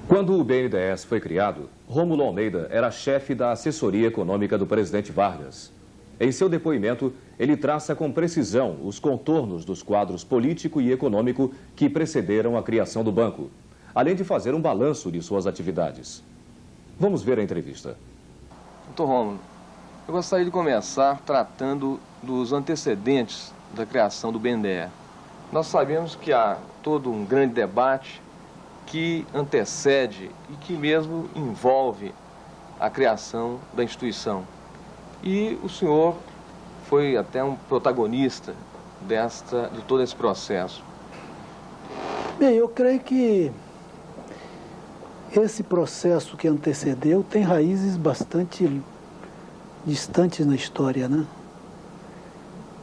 Quando o BNDES foi criado, Rômulo Almeida era chefe da assessoria econômica do presidente Vargas. Em seu depoimento, ele traça com precisão os contornos dos quadros político e econômico que precederam a criação do banco, além de fazer um balanço de suas atividades. Vamos ver a entrevista. Doutor Rômulo, eu gostaria de começar tratando dos antecedentes da criação do BNDES. Nós sabemos que há todo um grande debate que antecede e que mesmo envolve a criação da instituição. E o senhor foi até um protagonista de todo esse processo. Bem, eu creio que esse processo que antecedeu tem raízes bastante distantes na história, né?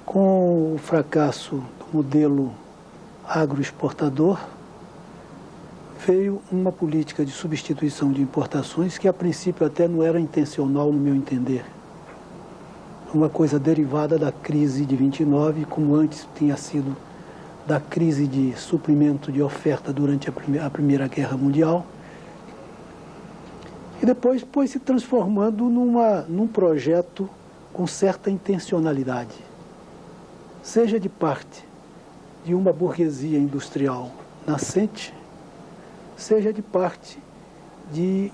Com o fracasso do modelo agroexportador, veio uma política de substituição de importações que a princípio até não era intencional no meu entender. Uma coisa derivada da crise de 29, como antes tinha sido da crise de suprimento de oferta durante a Primeira Guerra Mundial. E depois foi se transformando num projeto com certa intencionalidade, seja de parte de uma burguesia industrial nascente, seja de parte de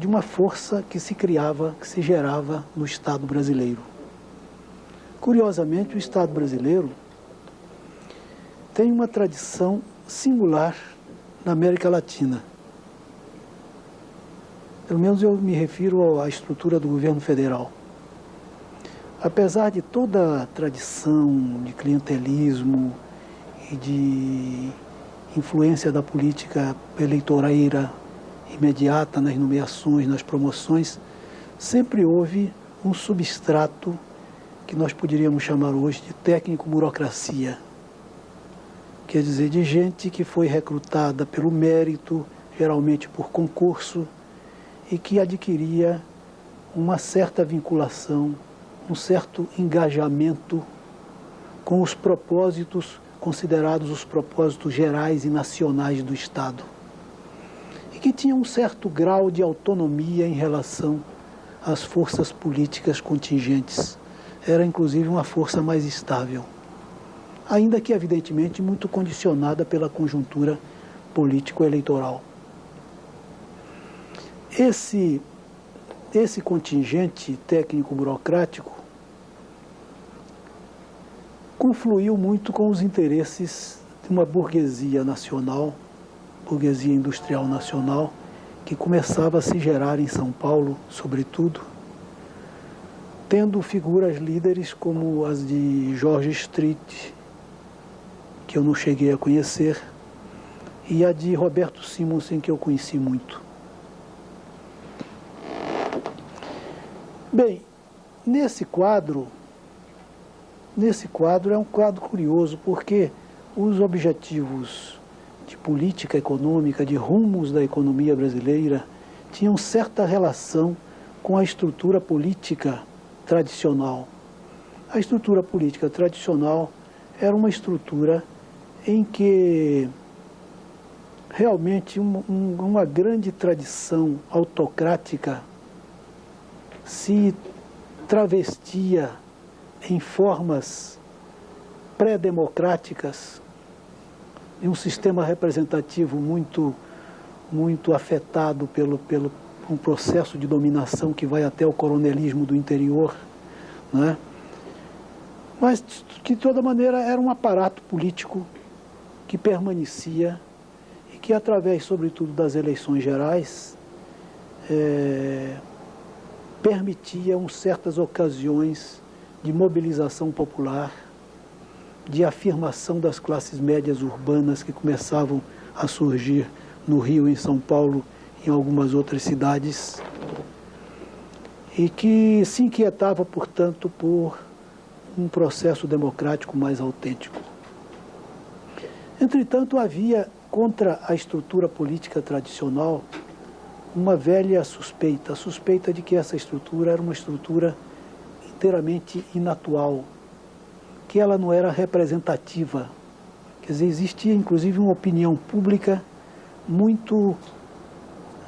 uma força que se criava, que se gerava no Estado brasileiro. Curiosamente, o Estado brasileiro tem uma tradição singular na América Latina. Pelo menos eu me refiro à estrutura do governo federal. Apesar de toda a tradição de clientelismo e de influência da política eleitoreira imediata nas nomeações, nas promoções, sempre houve um substrato que nós poderíamos chamar hoje de técnico-burocracia. Quer dizer, de gente que foi recrutada pelo mérito, geralmente por concurso, e que adquiria uma certa vinculação, um certo engajamento com os propósitos considerados os propósitos gerais e nacionais do Estado, e que tinha um certo grau de autonomia em relação às forças políticas contingentes. Era, inclusive, uma força mais estável, ainda que, evidentemente, muito condicionada pela conjuntura político-eleitoral. Esse contingente técnico-burocrático confluiu muito com os interesses de uma burguesia nacional, burguesia industrial nacional, que começava a se gerar em São Paulo, sobretudo, tendo figuras líderes como as de George Street, que eu não cheguei a conhecer, e a de Roberto Simonsen, que eu conheci muito. Bem, nesse quadro é um quadro curioso, porque os objetivos de política econômica, de rumos da economia brasileira, tinham certa relação com a estrutura política tradicional. A estrutura política tradicional era uma estrutura em que realmente uma grande tradição autocrática se travestia em formas pré-democráticas, de um sistema representativo muito afetado pelo um processo de dominação que vai até o coronelismo do interior, né? Mas que, de toda maneira, era um aparato político que permanecia e que, através, sobretudo, das eleições gerais, permitia certas ocasiões de mobilização popular, de afirmação das classes médias urbanas que começavam a surgir no Rio, em São Paulo, em algumas outras cidades, e que se inquietava, portanto, por um processo democrático mais autêntico. Entretanto, havia, contra a estrutura política tradicional, uma velha suspeita, a suspeita de que essa estrutura era uma estrutura inteiramente inatual, que ela não era representativa. Quer dizer, existia inclusive uma opinião pública muito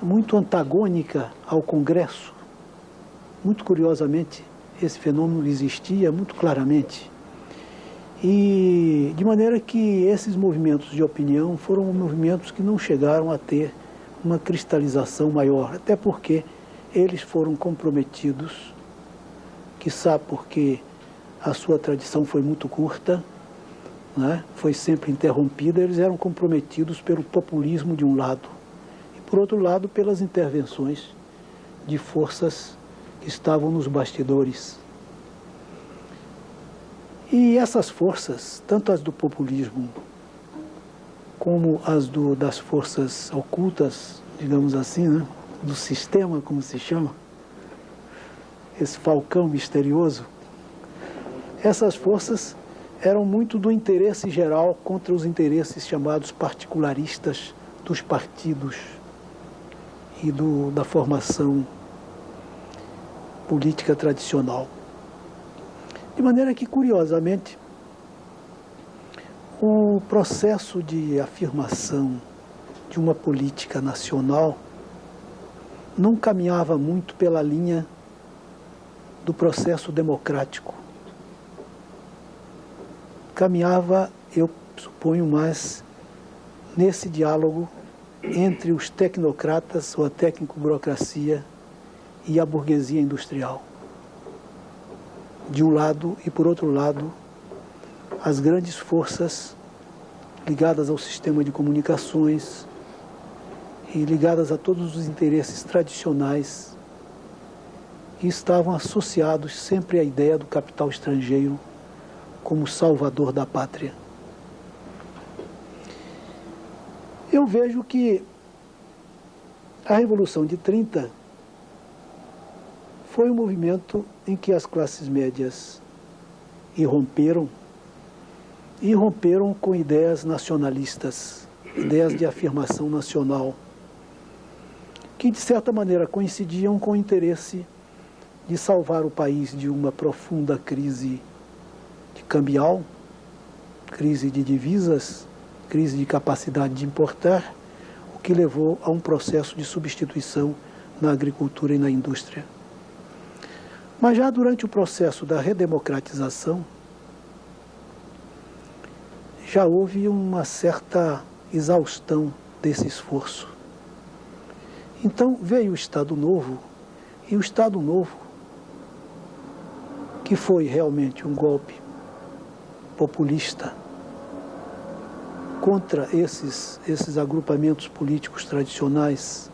muito antagônica ao Congresso. Muito curiosamente, esse fenômeno existia muito claramente. E de maneira que esses movimentos de opinião foram movimentos que não chegaram a ter uma cristalização maior, até porque eles foram comprometidos, quiçá porque a sua tradição foi muito curta, né? Foi sempre interrompida, eles eram comprometidos pelo populismo de um lado e, por outro lado, pelas intervenções de forças que estavam nos bastidores. E essas forças, tanto as do populismo como as das forças ocultas, digamos assim, né? Do sistema, como se chama, esse falcão misterioso, essas forças eram muito do interesse geral contra os interesses chamados particularistas dos partidos e da formação política tradicional. De maneira que, curiosamente, o processo de afirmação de uma política nacional não caminhava muito pela linha do processo democrático. Caminhava, eu suponho, mais nesse diálogo entre os tecnocratas ou a técnico-burocracia e a burguesia industrial. De um lado e, por outro lado, as grandes forças ligadas ao sistema de comunicações e ligadas a todos os interesses tradicionais que estavam associados sempre à ideia do capital estrangeiro como salvador da pátria. Eu vejo que a Revolução de 30 foi um movimento em que as classes médias irromperam com ideias nacionalistas, ideias de afirmação nacional, que de certa maneira coincidiam com o interesse de salvar o país de uma profunda crise cambial, crise de divisas, crise de capacidade de importar, o que levou a um processo de substituição na agricultura e na indústria. Mas já durante o processo da redemocratização, já houve uma certa exaustão desse esforço. Então veio o Estado Novo, e o Estado Novo, que foi realmente um golpe populista contra esses agrupamentos políticos tradicionais.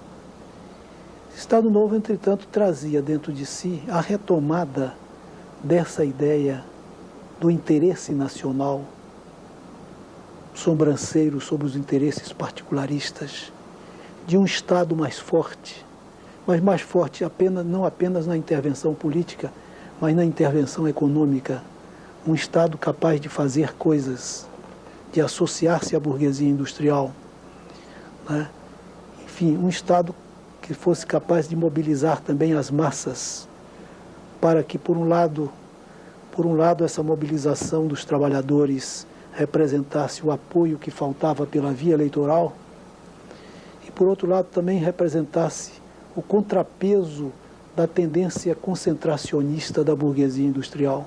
Estado Novo, entretanto, trazia dentro de si a retomada dessa ideia do interesse nacional, sobranceiro sobre os interesses particularistas, de um Estado mais forte, mas mais forte não apenas na intervenção política, mas na intervenção econômica. Um Estado capaz de fazer coisas, de associar-se à burguesia industrial, né? Enfim, um Estado que fosse capaz de mobilizar também as massas, para que, por um lado, essa mobilização dos trabalhadores representasse o apoio que faltava pela via eleitoral, e, por outro lado, também representasse o contrapeso da tendência concentracionista da burguesia industrial.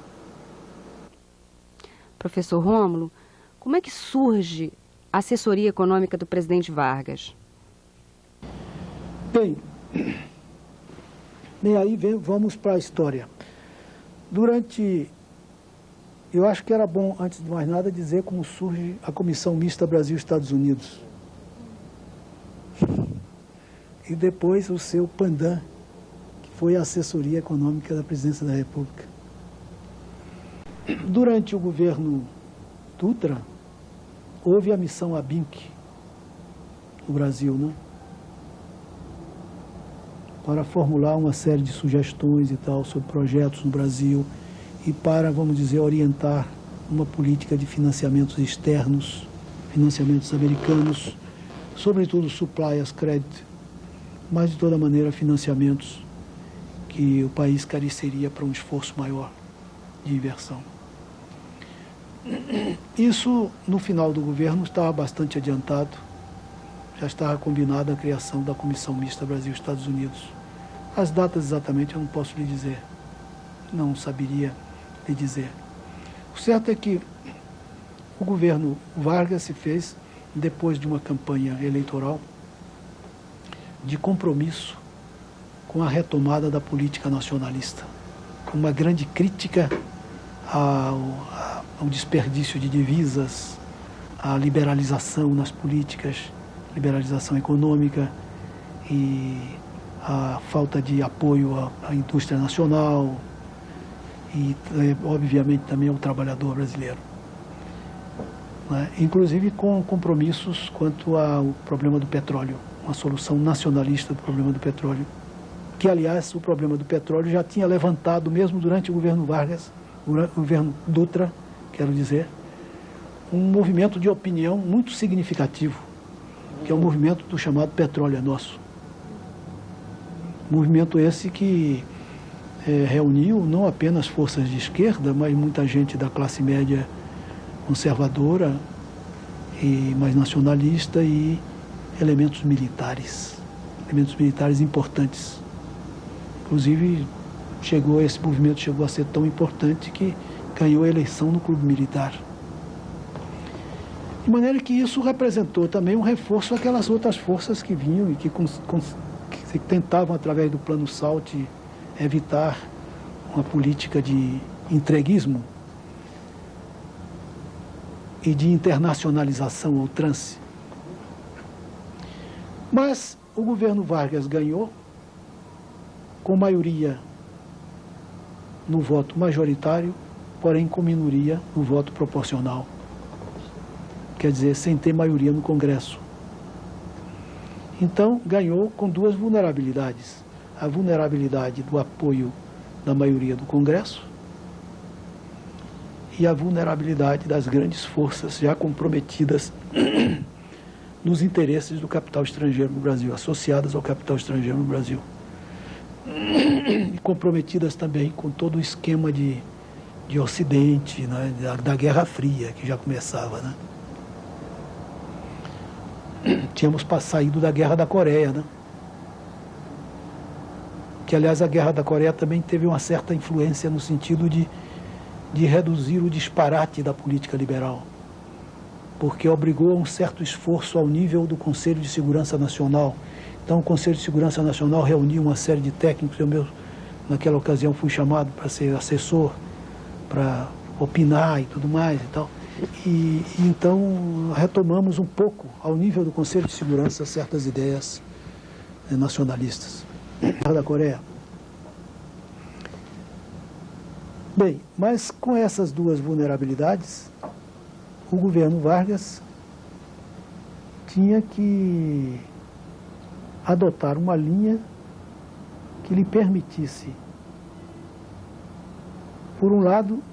Professor Rômulo, como é que surge a assessoria econômica do presidente Vargas? Bem, aí vamos para a história. Eu acho que era bom, antes de mais nada, dizer como surge a Comissão Mista Brasil-Estados Unidos. E depois o seu pandan, que foi a assessoria econômica da Presidência da República. Durante o governo Dutra, houve a missão ABINC no Brasil, né? Para formular uma série de sugestões e tal sobre projetos no Brasil e para, vamos dizer, orientar uma política de financiamentos externos, financiamentos americanos, sobretudo supply as credit, mas de toda maneira financiamentos que o país careceria para um esforço maior de inversão. Isso, no final do governo, estava bastante adiantado. já estava combinada a criação da Comissão Mista Brasil-Estados Unidos. As datas exatamente eu não posso lhe dizer, não saberia lhe dizer. O certo é que o governo Vargas se fez depois de uma campanha eleitoral de compromisso com a retomada da política nacionalista, com uma grande crítica ao desperdício de divisas, à liberalização nas políticas, liberalização econômica e a falta de apoio à indústria nacional e, obviamente, também ao trabalhador brasileiro. Né? Inclusive com compromissos quanto ao problema do petróleo, uma solução nacionalista do problema do petróleo, que, aliás, o problema do petróleo já tinha levantado, mesmo durante o governo Vargas, o governo Dutra, quero dizer, um movimento de opinião muito significativo, que é o movimento do chamado Petróleo é Nosso. Movimento esse que reuniu não apenas forças de esquerda, mas muita gente da classe média conservadora, mais nacionalista e elementos militares importantes. Inclusive, esse movimento chegou a ser tão importante que ganhou a eleição no clube militar. De maneira que isso representou também um reforço àquelas outras forças que vinham e que tentavam, através do Plano SALT, evitar uma política de entreguismo e de internacionalização ao trance. Mas o governo Vargas ganhou com maioria no voto majoritário, porém com minoria no voto proporcional. Quer dizer, sem ter maioria no Congresso. Então, ganhou com duas vulnerabilidades. A vulnerabilidade do apoio da maioria do Congresso e a vulnerabilidade das grandes forças já comprometidas nos interesses do capital estrangeiro no Brasil, associadas ao capital estrangeiro no Brasil. E comprometidas também com todo o esquema de Ocidente, né, da Guerra Fria, que já começava, né? Tínhamos saído da Guerra da Coreia, né? Que, aliás, a Guerra da Coreia também teve uma certa influência no sentido de reduzir o disparate da política liberal, porque obrigou a um certo esforço ao nível do Conselho de Segurança Nacional. Então, o Conselho de Segurança Nacional reuniu uma série de técnicos. Naquela ocasião, fui chamado para ser assessor, para opinar e tudo mais e tal. E então retomamos um pouco, ao nível do Conselho de Segurança, certas ideias nacionalistas. Da Coreia. Bem, mas com essas duas vulnerabilidades, o governo Vargas tinha que adotar uma linha que lhe permitisse, por um lado,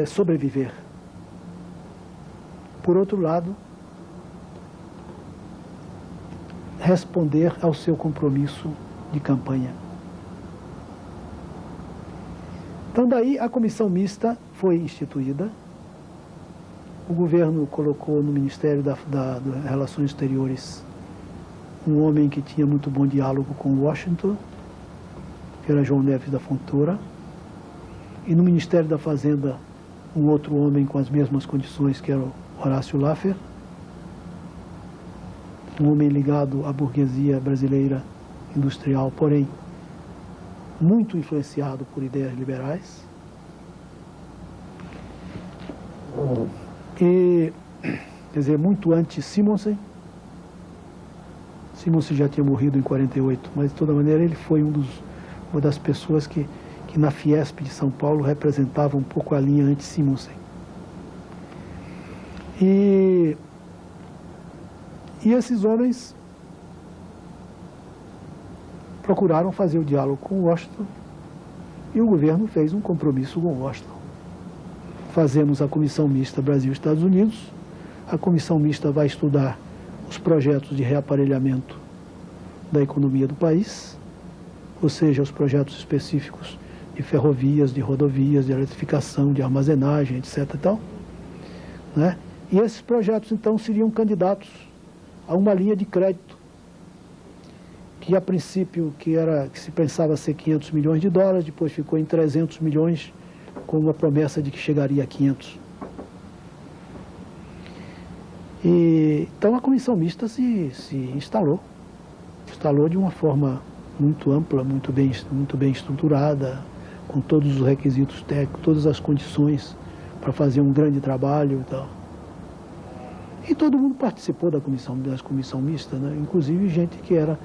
sobreviver. Por outro lado, responder ao seu compromisso de campanha. Então, daí a comissão mista foi instituída. O governo colocou no Ministério das Relações Exteriores um homem que tinha muito bom diálogo com Washington, que era João Neves da Fontoura. E no Ministério da Fazenda, um outro homem com as mesmas condições, que era o Horácio Laffer, um homem ligado à burguesia brasileira industrial, porém muito influenciado por ideias liberais. E, quer dizer, muito anti-Simonsen. Simonsen já tinha morrido em 48, mas de toda maneira ele foi uma das pessoas que na Fiesp de São Paulo representava um pouco a linha anti-Simonsen. E esses homens procuraram fazer o diálogo com Washington e o governo fez um compromisso com Washington. Fazemos a Comissão Mista Brasil-Estados Unidos. A Comissão Mista vai estudar os projetos de reaparelhamento da economia do país, ou seja, os projetos específicos de ferrovias, de rodovias, de eletrificação, de armazenagem, etc. e tal, né? E esses projetos, então, seriam candidatos a uma linha de crédito que a princípio que se pensava ser 500 milhões de dólares, depois ficou em 300 milhões, com uma promessa de que chegaria a 500. Então a comissão mista se instalou de uma forma muito ampla, muito bem estruturada, com todos os requisitos técnicos, todas as condições para fazer um grande trabalho e tal. E todo mundo participou da comissão mista, né? Inclusive gente que era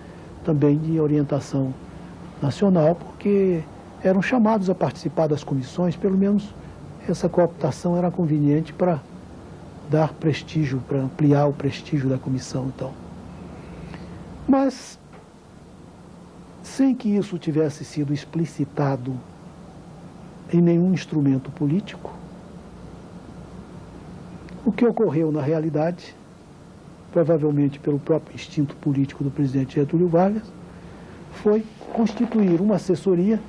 também de orientação nacional, porque eram chamados a participar das comissões, pelo menos essa cooptação era conveniente para dar prestígio, para ampliar o prestígio da comissão, então. Mas, sem que isso tivesse sido explicitado em nenhum instrumento político, o que ocorreu na realidade, provavelmente pelo próprio instinto político do presidente Getúlio Vargas, foi constituir uma assessoria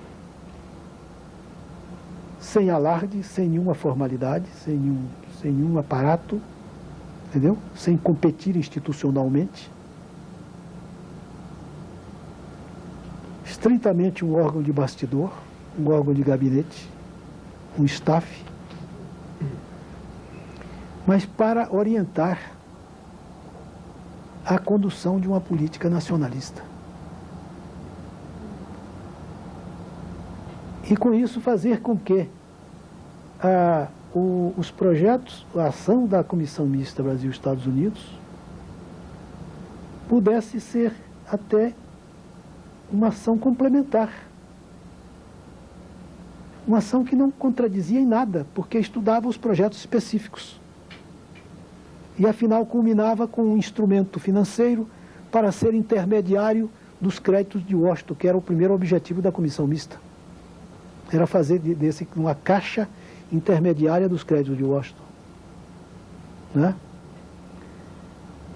sem alarde, sem nenhuma formalidade, sem nenhum aparato, entendeu? Sem competir institucionalmente. Estritamente um órgão de bastidor, um órgão de gabinete, um staff, mas para orientar a condução de uma política nacionalista. E com isso fazer com que os projetos, a ação da Comissão Mista Brasil-Estados Unidos pudesse ser até uma ação complementar. Uma ação que não contradizia em nada, porque estudava os projetos específicos. E afinal culminava com um instrumento financeiro para ser intermediário dos créditos de Washington, que era o primeiro objetivo da Comissão Mista. Era fazer uma caixa intermediária dos créditos de Washington, né?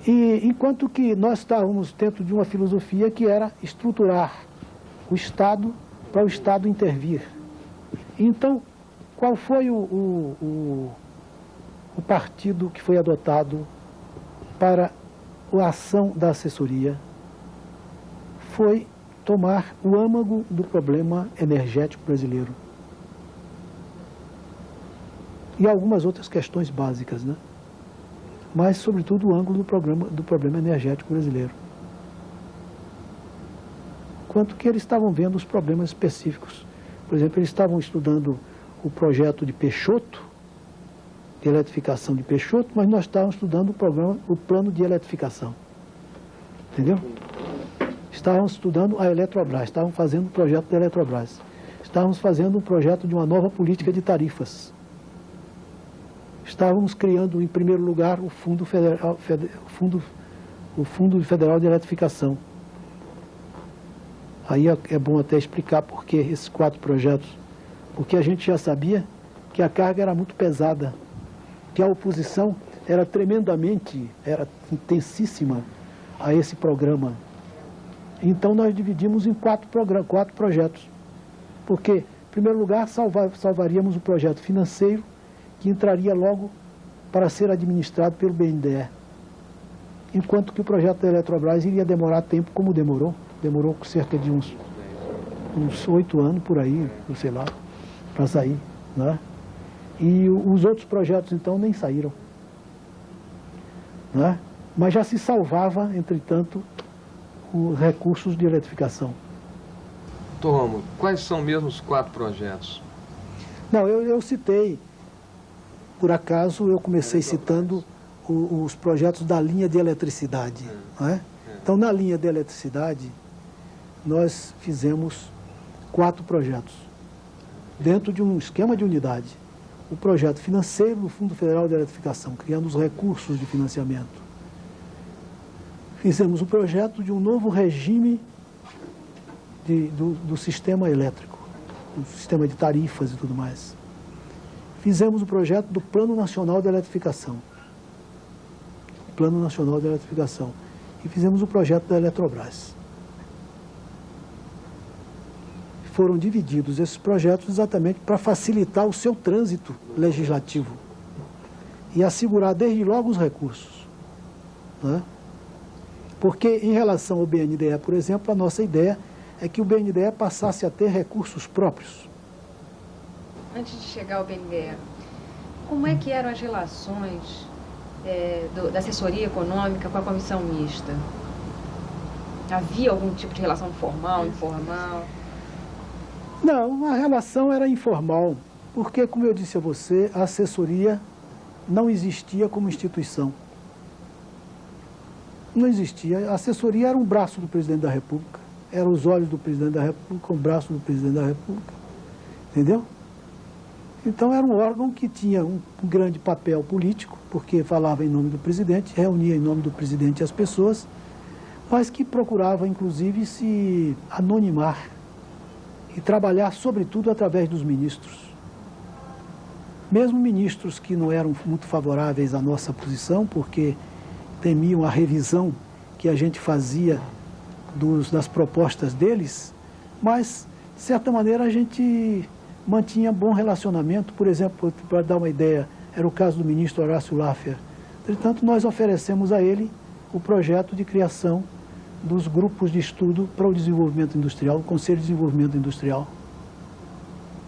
E enquanto que nós estávamos dentro de uma filosofia que era estruturar o Estado para o Estado intervir. Então, qual foi o partido que foi adotado para a ação da assessoria? Foi tomar o âmago do problema energético brasileiro. E algumas outras questões básicas, né? Mas, sobretudo, o ângulo do problema energético brasileiro. Quanto que eles estavam vendo os problemas específicos. Por exemplo, eles estavam estudando o projeto de Peixoto, de eletrificação de Peixoto, mas nós estávamos estudando o plano de eletrificação. Entendeu? Estávamos estudando a Eletrobras, estávamos fazendo o projeto da Eletrobras. Estávamos fazendo um projeto de uma nova política de tarifas. Estávamos criando, em primeiro lugar, o Fundo Federal de Eletrificação. Aí é bom até explicar por que esses 4 projetos. Porque a gente já sabia que a carga era muito pesada, que a oposição era intensíssima a esse programa. Então nós dividimos em 4 projetos. Porque, em primeiro lugar, salvaríamos o projeto financeiro, que entraria logo para ser administrado pelo BNDE. Enquanto que o projeto da Eletrobras iria demorar tempo, como demorou. Demorou cerca de uns 8 anos por aí, sei lá, para sair, né? E os outros projetos, então, nem saíram, né? Mas já se salvava, entretanto, os recursos de eletrificação. Doutor Rômulo, quais são mesmo os 4 projetos? Não, eu citei, por acaso, eu comecei citando os projetos da linha de eletricidade. Né? Então, na linha de eletricidade, nós fizemos 4 projetos, dentro de um esquema de unidade. O projeto financeiro do Fundo Federal de Eletrificação, criando os recursos de financiamento. Fizemos o projeto de um novo regime do sistema elétrico, do sistema de tarifas e tudo mais. Fizemos o projeto do Plano Nacional de Eletrificação. Plano Nacional de Eletrificação. E fizemos o projeto da Eletrobras. Foram divididos esses projetos exatamente para facilitar o seu trânsito legislativo e assegurar desde logo os recursos, né? Porque em relação ao BNDE, por exemplo, a nossa ideia é que o BNDE passasse a ter recursos próprios. Antes de chegar ao BNDE, como é que eram as relações da assessoria econômica com a comissão mista? Havia algum tipo de relação formal, informal? Não, a relação era informal, porque, como eu disse a você, a assessoria não existia como instituição. Não existia. A assessoria era um braço do presidente da República, eram os olhos do presidente da República, o braço do presidente da República, entendeu? Então era um órgão que tinha um grande papel político, porque falava em nome do presidente, reunia em nome do presidente as pessoas, mas que procurava, inclusive, se anonimar e trabalhar, sobretudo, através dos ministros. Mesmo ministros que não eram muito favoráveis à nossa posição, porque temiam a revisão que a gente fazia das propostas deles, mas, de certa maneira, a gente mantinha bom relacionamento. Por exemplo, para dar uma ideia, era o caso do ministro Horácio Laffer. Portanto, nós oferecemos a ele o projeto de criação dos grupos de estudo para o desenvolvimento industrial, o Conselho de Desenvolvimento Industrial.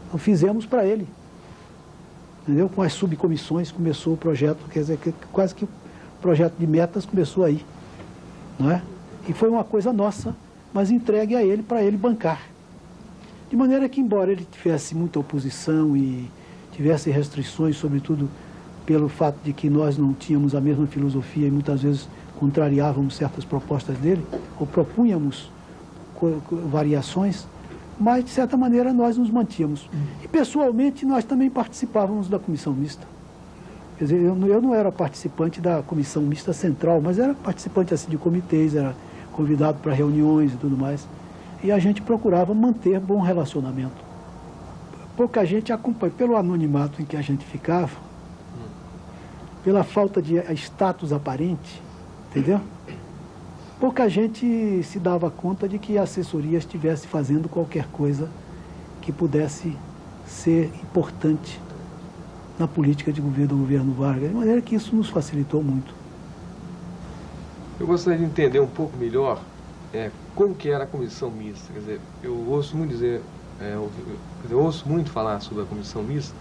Então, fizemos para ele. Entendeu? Com as subcomissões começou o projeto, quer dizer, quase que o projeto de metas começou aí. Não é? E foi uma coisa nossa, mas entregue a ele para ele bancar. De maneira que, embora ele tivesse muita oposição e tivesse restrições, sobretudo pelo fato de que nós não tínhamos a mesma filosofia e muitas vezes contrariávamos certas propostas dele, ou propunhamos variações, mas, de certa maneira, nós nos mantínhamos. E, pessoalmente, nós também participávamos da comissão mista. Quer dizer, eu não era participante da comissão mista central, mas era participante assim, de comitês, era convidado para reuniões e tudo mais. E a gente procurava manter bom relacionamento. Pouca gente acompanha, pelo anonimato em que a gente ficava, pela falta de status aparente, entendeu? Pouca gente se dava conta de que a assessoria estivesse fazendo qualquer coisa que pudesse ser importante na política de governo do governo Vargas, de maneira que isso nos facilitou muito. Eu gostaria de entender um pouco melhor como que era a comissão mista. Quer dizer, eu ouço muito eu ouço muito falar sobre a comissão mista,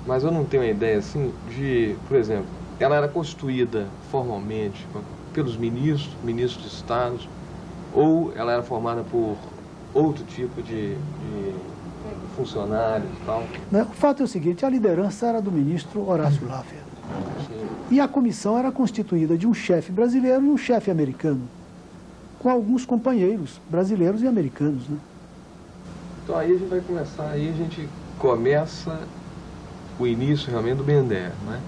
mas eu não tenho uma ideia assim de, por exemplo, ela era constituída formalmente pelos ministros de estados, ou ela era formada por outro tipo de funcionários e tal? O fato é o seguinte, a liderança era do ministro Horácio Laffer. Sim. E a comissão era constituída de um chefe brasileiro e um chefe americano, com alguns companheiros brasileiros e americanos, né? Então aí a gente começa o início realmente do BNDE, não é?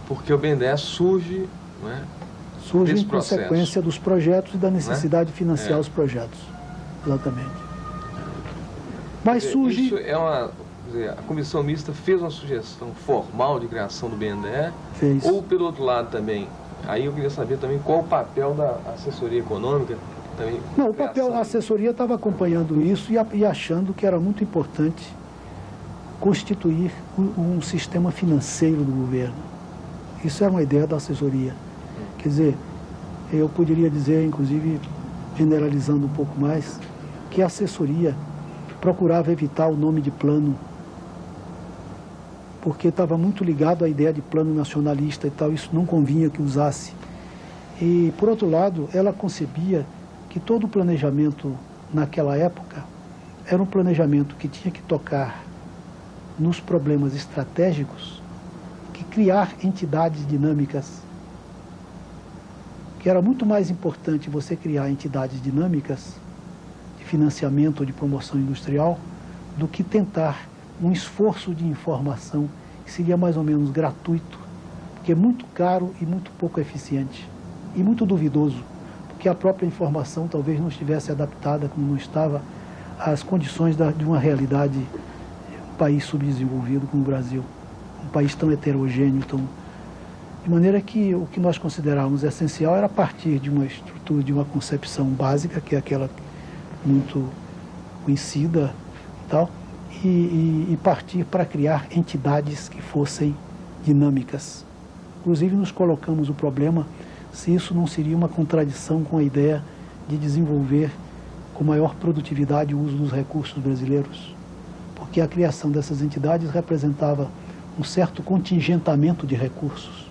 Porque o BNDE surge, não é? Surge em consequência dos projetos e da necessidade de financiar os projetos. Exatamente. Mas surge... Isso é a comissão mista fez uma sugestão formal de criação do BNDE? Fez. Ou, pelo outro lado também, aí eu queria saber também qual o papel da assessoria econômica também. Não, o papel da assessoria estava acompanhando isso e achando que era muito importante constituir um sistema financeiro do governo. Isso era uma ideia da assessoria. Quer dizer, eu poderia dizer, inclusive, generalizando um pouco mais, que a assessoria procurava evitar o nome de plano, porque estava muito ligado à ideia de plano nacionalista e tal, isso não convinha que usasse. E, por outro lado, ela concebia que todo o planejamento naquela época era um planejamento que tinha que tocar nos problemas estratégicos, que criar entidades dinâmicas, que era muito mais importante você criar entidades dinâmicas de financiamento ou de promoção industrial do que tentar um esforço de informação que seria mais ou menos gratuito, porque é muito caro e muito pouco eficiente e muito duvidoso, porque a própria informação talvez não estivesse adaptada, como não estava, às condições de uma realidade, um país subdesenvolvido como o Brasil, um país tão heterogêneo, de maneira que o que nós considerávamos essencial era partir de uma estrutura, de uma concepção básica, que é aquela muito conhecida e tal, e partir para criar entidades que fossem dinâmicas. Inclusive nos colocamos o problema se isso não seria uma contradição com a ideia de desenvolver com maior produtividade o uso dos recursos brasileiros, porque a criação dessas entidades representava um certo contingentamento de recursos.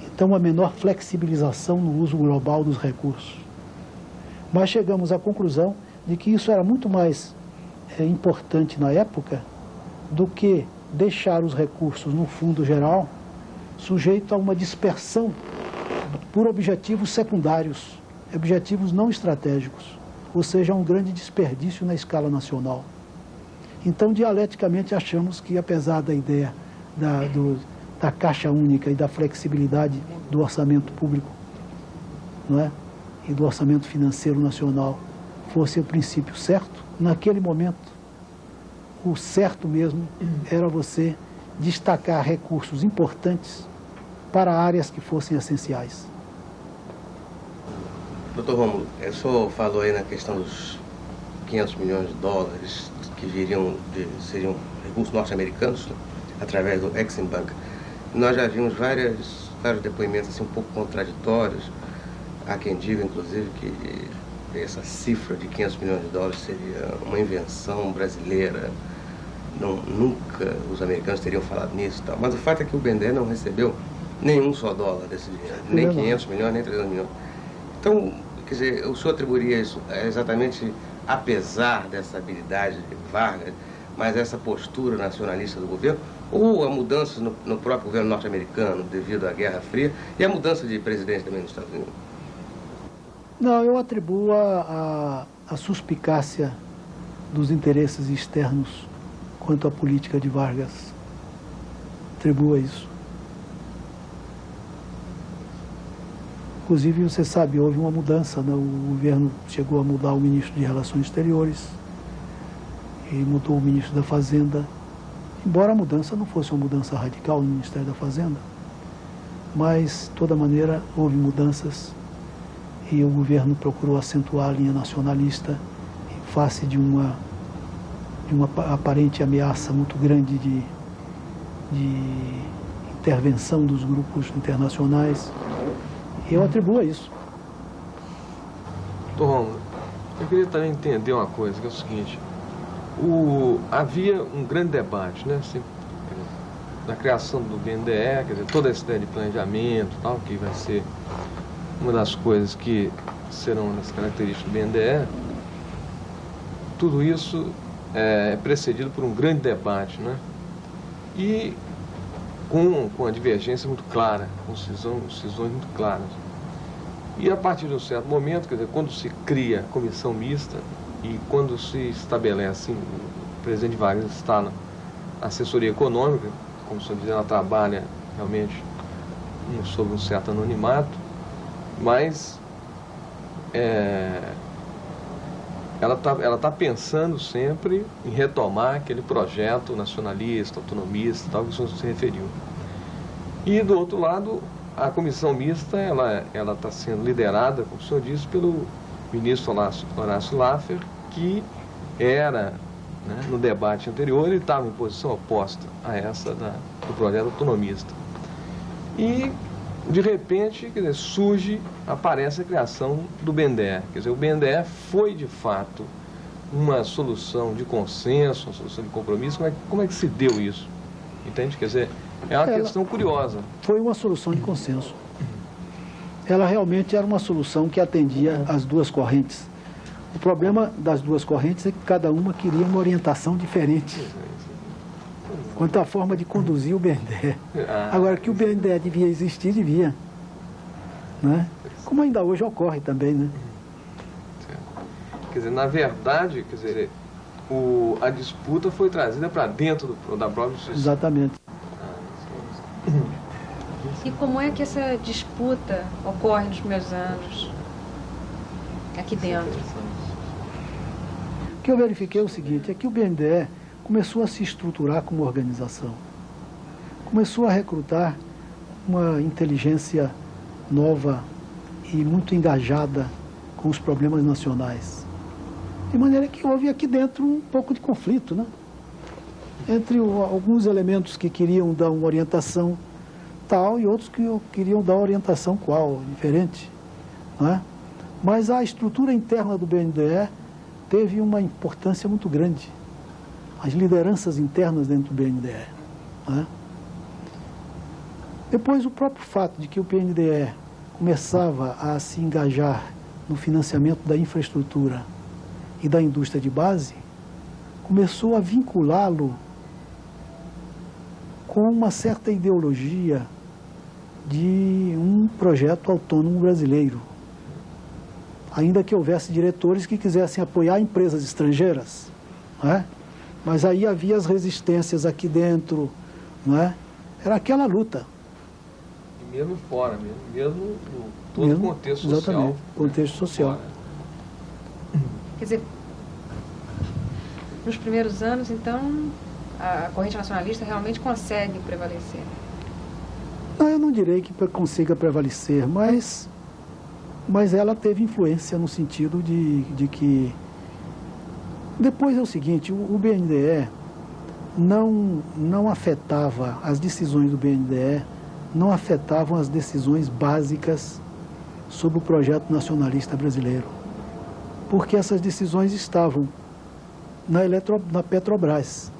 Então, a menor flexibilização no uso global dos recursos. Mas chegamos à conclusão de que isso era muito mais importante na época do que deixar os recursos no fundo geral sujeito a uma dispersão por objetivos secundários, objetivos não estratégicos, ou seja, um grande desperdício na escala nacional. Então, dialeticamente, achamos que, apesar da ideia da Caixa Única e da flexibilidade do orçamento público, não é? E do orçamento financeiro nacional, fosse o princípio certo, naquele momento, o certo mesmo era você destacar recursos importantes para áreas que fossem essenciais. Doutor Rômulo, o senhor falou aí na questão dos 500 milhões de dólares que seriam recursos norte-americanos, né, através do Exim Bank. Nós já vimos vários depoimentos assim, um pouco contraditórios. Há quem diga, inclusive, que essa cifra de 500 milhões de dólares seria uma invenção brasileira. Nunca os americanos teriam falado nisso e tal. Mas o fato é que o BNDES não recebeu nenhum só dólar desse dinheiro, nem 500 milhões, nem 300 milhões. Então, quer dizer, o senhor atribuiria isso exatamente apesar dessa habilidade de Vargas, mas essa postura nacionalista do governo, ou a mudança no próprio governo norte-americano devido à Guerra Fria e a mudança de presidente também nos Estados Unidos? Não, eu atribuo a suspicácia dos interesses externos quanto à política de Vargas. Atribuo a isso. Inclusive, você sabe, houve uma mudança, né? O governo chegou a mudar o ministro de Relações Exteriores e mudou o ministro da Fazenda, embora a mudança não fosse uma mudança radical no Ministério da Fazenda, mas, de toda maneira, houve mudanças e o governo procurou acentuar a linha nacionalista em face de uma aparente ameaça muito grande de intervenção dos grupos internacionais. Eu atribuo a isso. Doutor Rômulo, eu queria também entender uma coisa, que é o seguinte. Havia um grande debate, né, assim, da criação do BNDE, quer dizer, toda essa ideia de planejamento e tal, que vai ser uma das coisas que serão as características do BNDE. Tudo isso é precedido por um grande debate, né? E com a divergência muito clara, com cisões muito claras. E a partir de um certo momento, quer dizer, quando se cria a comissão mista e quando se estabelece, o presidente Vargas está na assessoria econômica, como o senhor diz, ela trabalha realmente sob um certo anonimato, mas ela tá pensando sempre em retomar aquele projeto nacionalista, autonomista, tal, que o senhor se referiu. E, do outro lado, a comissão mista, ela está sendo liderada, como o senhor disse, pelo ministro Horácio Laffer, que era, né, no debate anterior, ele estava em posição oposta a essa do projeto autonomista. E, de repente, quer dizer, aparece a criação do BNDE. Quer dizer, o BNDE foi, de fato, uma solução de consenso, uma solução de compromisso. Como é que se deu isso? Entende? Quer dizer, é uma questão curiosa. Foi uma solução de consenso. Ela realmente era uma solução que atendia às duas correntes. O problema das duas correntes é que cada uma queria uma orientação diferente quanto à forma de conduzir o BNDE. Agora, que o BNDE devia existir, devia. Né? Como ainda hoje ocorre também, né? Quer dizer, na verdade, quer dizer, a disputa foi trazida para dentro da própria justiça. Exatamente. E como é que essa disputa ocorre nos primeiros anos, aqui dentro? O que eu verifiquei é o seguinte, é que o BNDE começou a se estruturar como organização. Começou a recrutar uma inteligência nova e muito engajada com os problemas nacionais. De maneira que houve aqui dentro um pouco de conflito, né? Entre alguns elementos que queriam dar uma orientação tal, e outros que queriam dar orientação qual, diferente, não é? Mas a estrutura interna do BNDE teve uma importância muito grande. As lideranças internas dentro do BNDE. Não é? Depois, o próprio fato de que o BNDE começava a se engajar no financiamento da infraestrutura e da indústria de base, começou a vinculá-lo com uma certa ideologia de um projeto autônomo brasileiro. Ainda que houvesse diretores que quisessem apoiar empresas estrangeiras, não é? Mas aí havia as resistências aqui dentro, não é? Era aquela luta. E mesmo fora, mesmo no todo o contexto social. Exatamente, contexto social. Fora. Quer dizer, nos primeiros anos, então, a corrente nacionalista realmente consegue prevalecer? Não, eu não direi que consiga prevalecer, mas ela teve influência no sentido de que... Depois é o seguinte, o BNDE não afetava, as decisões do BNDE não afetavam as decisões básicas sobre o projeto nacionalista brasileiro, porque essas decisões estavam na Petrobras,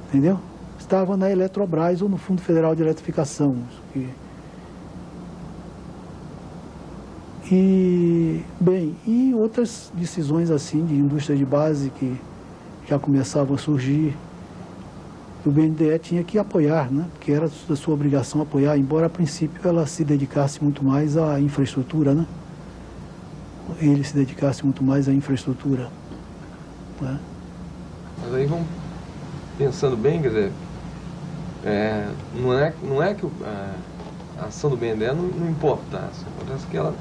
entendeu? Estavam na Eletrobras ou no Fundo Federal de Eletrificação. E outras decisões assim de indústria de base que já começavam a surgir, o BNDE tinha que apoiar, né? Porque era da sua obrigação apoiar, embora a princípio ela se dedicasse muito mais à infraestrutura, né? Ele se dedicasse muito mais à infraestrutura, né? Mas aí vamos pensando bem, quer dizer, não é que a ação do BNDE não importasse, acontece que ela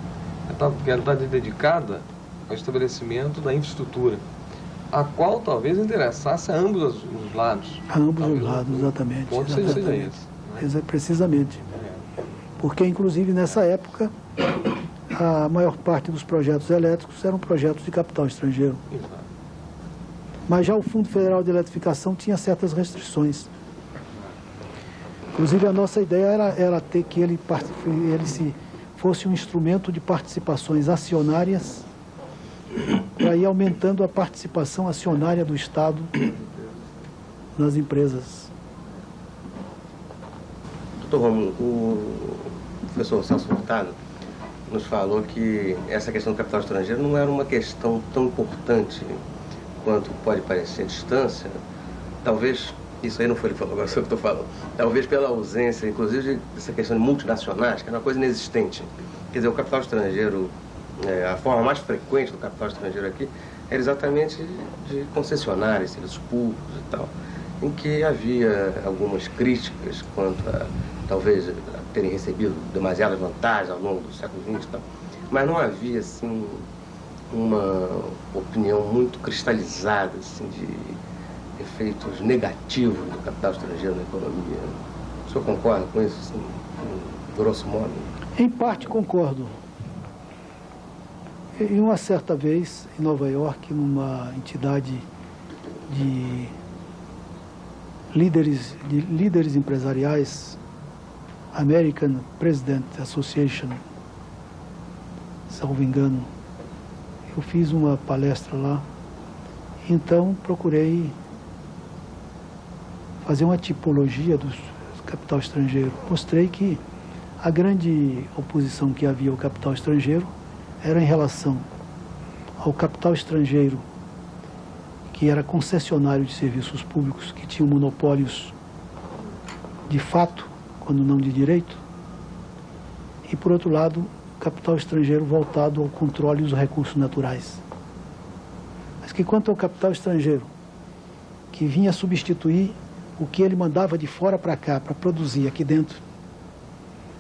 está dedicada ao estabelecimento da infraestrutura, a qual talvez interessasse a ambos os lados. A ambos os lados, exatamente. O ponto seja esse. Né? Precisamente. Porque, inclusive, nessa época, a maior parte dos projetos elétricos eram projetos de capital estrangeiro. Exato. Mas já o Fundo Federal de Eletrificação tinha certas restrições. Inclusive, a nossa ideia era ter que ele fosse um instrumento de participações acionárias para ir aumentando a participação acionária do Estado nas empresas. Doutor Rômulo, o professor Celso Furtado nos falou que essa questão do capital estrangeiro não era uma questão tão importante quanto pode parecer à distância. Talvez, isso aí não foi ele que falou, agora sou eu que estou falando, talvez pela ausência, inclusive, dessa questão de multinacionais, que é uma coisa inexistente. Quer dizer, o capital estrangeiro, a forma mais frequente do capital estrangeiro aqui era exatamente de concessionárias, serviços públicos e tal, em que havia algumas críticas quanto a, talvez, a terem recebido demasiadas vantagens ao longo do século XX e tal, mas não havia, assim, uma opinião muito cristalizada, assim, de efeitos negativos do capital estrangeiro na economia. O senhor concorda com isso, assim, grosso modo? Em parte concordo. Em uma certa vez, em Nova York, numa entidade de líderes empresariais, American President Association, salvo engano, eu fiz uma palestra lá, então procurei fazer uma tipologia do capital estrangeiro. Mostrei que a grande oposição que havia ao capital estrangeiro era em relação ao capital estrangeiro que era concessionário de serviços públicos, que tinham monopólios de fato, quando não de direito, e, por outro lado, capital estrangeiro voltado ao controle dos recursos naturais. Mas que quanto ao capital estrangeiro, que vinha substituir o que ele mandava de fora para cá, para produzir aqui dentro,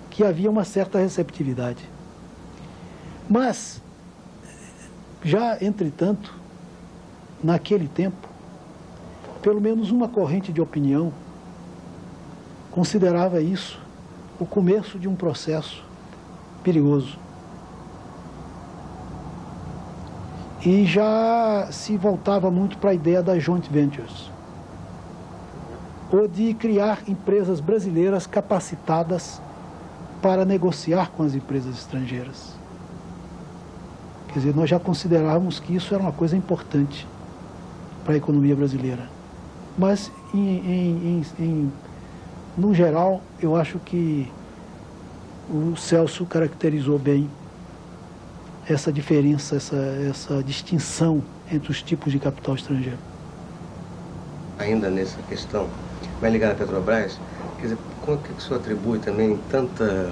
que havia uma certa receptividade. Mas, já, entretanto, naquele tempo, pelo menos uma corrente de opinião considerava isso o começo de um processo perigoso. E já se voltava muito para a ideia das joint ventures. ou de criar empresas brasileiras capacitadas para negociar com as empresas estrangeiras. Quer dizer, nós já considerávamos que isso era uma coisa importante para a economia brasileira. Mas, no geral, eu acho que o Celso caracterizou bem essa diferença, essa distinção entre os tipos de capital estrangeiro. Ainda nessa questão, mais ligada à Petrobras, quer dizer, quanto que o senhor atribui também tanta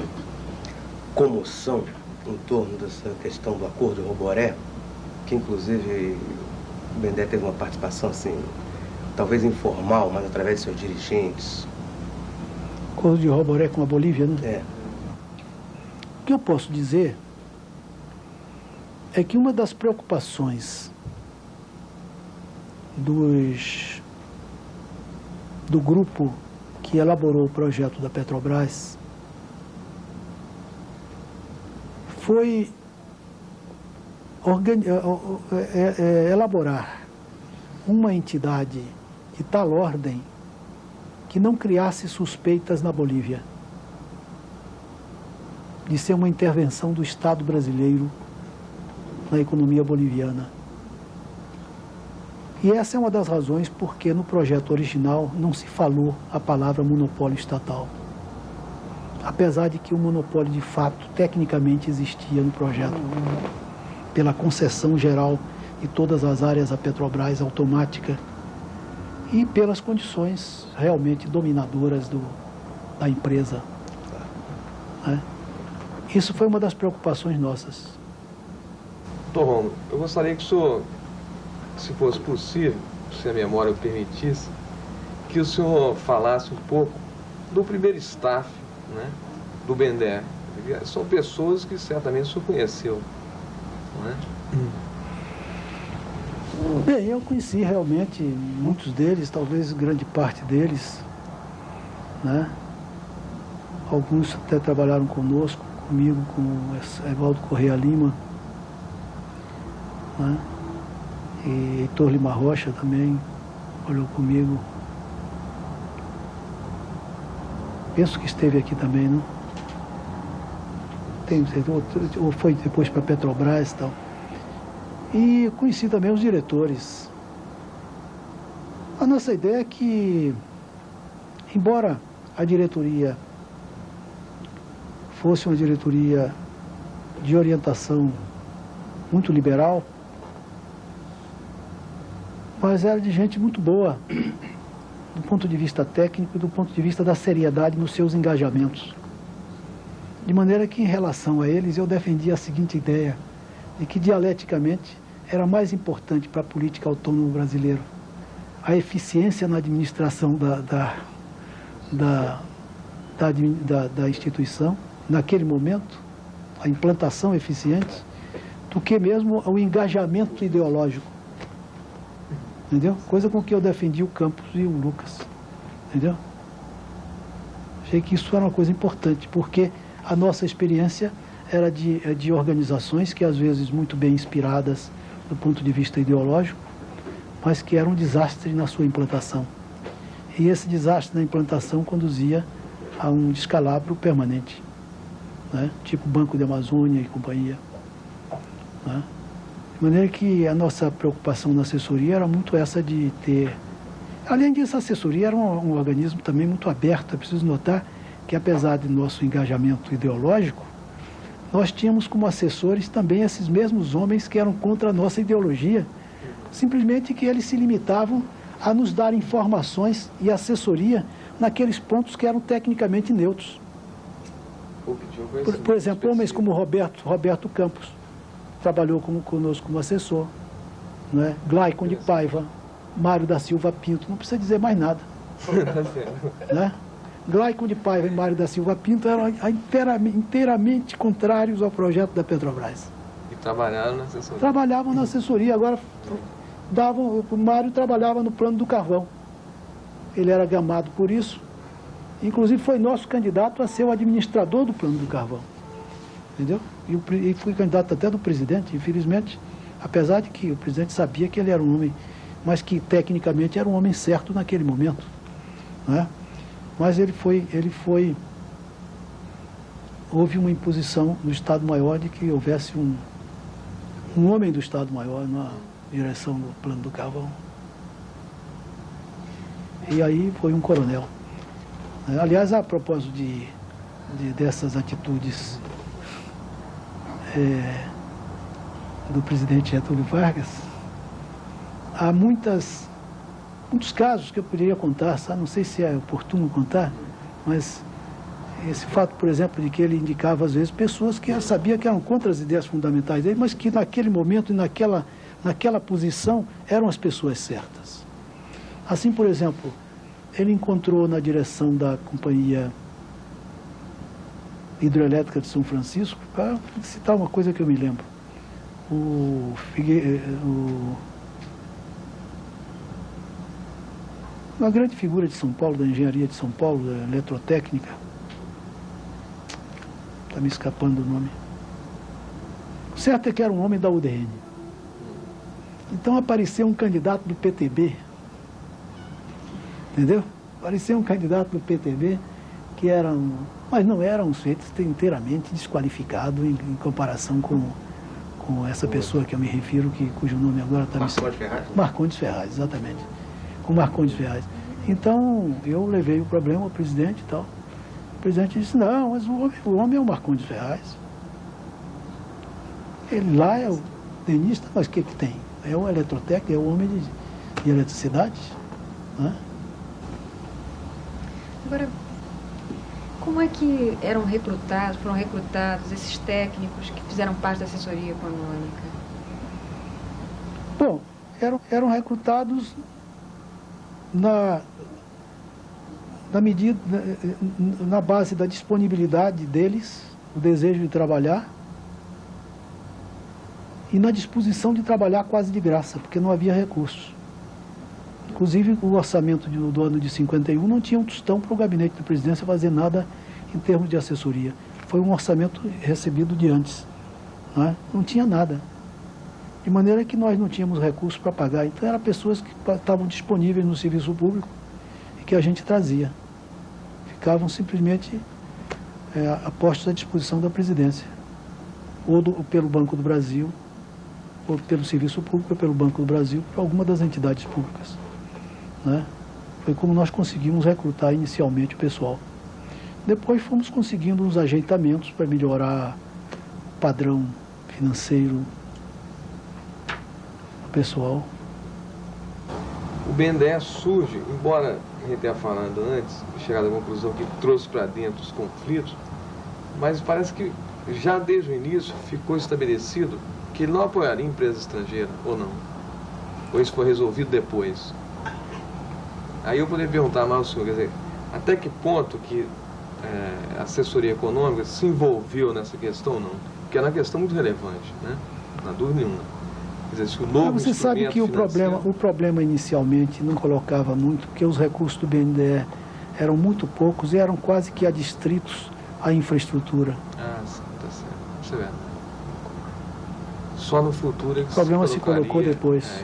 comoção em torno dessa questão do acordo de Roboré, que inclusive o BNDES teve uma participação assim, talvez informal, mas através de seus dirigentes? Acordo de Roboré com a Bolívia, né? É. O que eu posso dizer é que uma das preocupações do grupo que elaborou o projeto da Petrobras foi elaborar uma entidade de tal ordem que não criasse suspeitas na Bolívia de ser uma intervenção do Estado brasileiro na economia boliviana. E essa é uma das razões porque no projeto original não se falou a palavra monopólio estatal. Apesar de que o monopólio de fato, tecnicamente, existia no projeto, pela concessão geral de todas as áreas da Petrobras automática e pelas condições realmente dominadoras da empresa. Né? Isso foi uma das preocupações nossas. Doutor Rômulo, eu gostaria que o senhor, se fosse possível, se a memória o permitisse, que o senhor falasse um pouco do primeiro staff, né, do BNDES. São pessoas que certamente o senhor conheceu, não é? Bem, eu conheci realmente muitos deles, talvez grande parte deles, né? Alguns até trabalharam conosco, comigo, com o Evaldo Correia Lima, né? E Heitor Lima Rocha também olhou comigo. Penso que esteve aqui também, não? Ou foi depois para a Petrobras e tal. E conheci também os diretores. A nossa ideia é que, embora a diretoria fosse uma diretoria de orientação muito liberal, mas era de gente muito boa, do ponto de vista técnico e do ponto de vista da seriedade nos seus engajamentos. De maneira que, em relação a eles, eu defendia a seguinte ideia, de que, dialeticamente, era mais importante para a política autônoma brasileira a eficiência na administração da instituição, naquele momento, a implantação eficiente, do que mesmo o engajamento ideológico. Entendeu? Coisa com que eu defendi o Campos e o Lucas. Entendeu? Achei que isso era uma coisa importante, porque a nossa experiência era de organizações que, às vezes, muito bem inspiradas do ponto de vista ideológico, mas que eram um desastre na sua implantação. E esse desastre na implantação conduzia a um descalabro permanente, né? Tipo Banco de Amazônia e companhia. Né? De maneira que a nossa preocupação na assessoria era muito essa de ter... Além disso, a assessoria era um organismo também muito aberto. É preciso notar que, apesar de nosso engajamento ideológico, nós tínhamos como assessores também esses mesmos homens que eram contra a nossa ideologia, simplesmente que eles se limitavam a nos dar informações e assessoria naqueles pontos que eram tecnicamente neutros. Por exemplo, homens como Roberto Campos, trabalhou conosco como assessor, né? Glaicon de Paiva, Mário da Silva Pinto, não precisa dizer mais nada. Né? Glaicon de Paiva e Mário da Silva Pinto eram inteiramente contrários ao projeto da Petrobras. E trabalharam na assessoria? Trabalhavam na assessoria, agora o Mário trabalhava no plano do carvão. Ele era gamado por isso, inclusive foi nosso candidato a ser o administrador do plano do carvão. Entendeu? E fui candidato até do presidente, infelizmente, apesar de que o presidente sabia que ele era um homem, mas que tecnicamente era um homem certo naquele momento. né? Mas houve uma imposição do Estado-Maior de que houvesse um homem do Estado-Maior na direção do plano do Carvão. E aí foi um coronel. Aliás, a propósito dessas atitudes do presidente Getúlio Vargas, há muitos casos que eu poderia contar, sabe? Não sei se é oportuno contar, mas esse fato, por exemplo, de que ele indicava às vezes pessoas que eu sabia que eram contra as ideias fundamentais dele, mas que naquele momento e naquela posição eram as pessoas certas. Assim, por exemplo, ele encontrou na direção da Companhia Hidrelétrica de São Francisco, para citar uma coisa que eu me lembro, uma grande figura de São Paulo, da engenharia de São Paulo, da eletrotécnica, está me escapando o nome. O certo é que era um homem da UDN. Então apareceu um candidato do PTB, entendeu? Apareceu um candidato do PTB que mas não era um sujeito inteiramente desqualificado em comparação com essa pessoa que eu me refiro, cujo nome agora está me Marcondes Ferraz? Marcondes Ferraz, exatamente. Com Marcondes Ferraz. Então, eu levei o problema ao presidente e tal. O presidente disse, não, mas o homem é o Marcondes Ferraz. Ele lá é o tenista, mas o que tem? É o eletrotécnico, é o homem de eletricidade. Né? Agora, como é que foram recrutados esses técnicos que fizeram parte da assessoria econômica? Bom, eram recrutados na base da disponibilidade deles, o desejo de trabalhar, e na disposição de trabalhar quase de graça, porque não havia recursos. Inclusive, o orçamento do ano de 51 não tinha um tostão para o gabinete da presidência fazer nada em termos de assessoria. Foi um orçamento recebido de antes. Não tinha nada. De maneira que nós não tínhamos recursos para pagar. Então, eram pessoas que estavam disponíveis no serviço público e que a gente trazia. Ficavam simplesmente a postos à disposição da presidência. Ou pelo Banco do Brasil, ou pelo Serviço Público, ou pelo Banco do Brasil, por alguma das entidades públicas. Né? Foi como nós conseguimos recrutar inicialmente o pessoal. Depois fomos conseguindo uns ajeitamentos para melhorar o padrão financeiro do pessoal. O BNDES surge, embora a gente tenha falado antes, chegado à conclusão que trouxe para dentro os conflitos, mas parece que já desde o início ficou estabelecido que ele não apoiaria empresa estrangeira, ou não? Ou isso foi resolvido depois? Aí eu poderia perguntar mais ao senhor, quer dizer, até que ponto que a assessoria econômica se envolveu nessa questão ou não? Porque é uma questão muito relevante, né? Não há dúvida nenhuma. Quer dizer, se o novo você sabe que o problema inicialmente não colocava muito, porque os recursos do BNDE eram muito poucos e eram quase que adstritos à infraestrutura. Ah, sim, tá certo. Isso é verdade. Só no futuro é que o problema se colocou depois.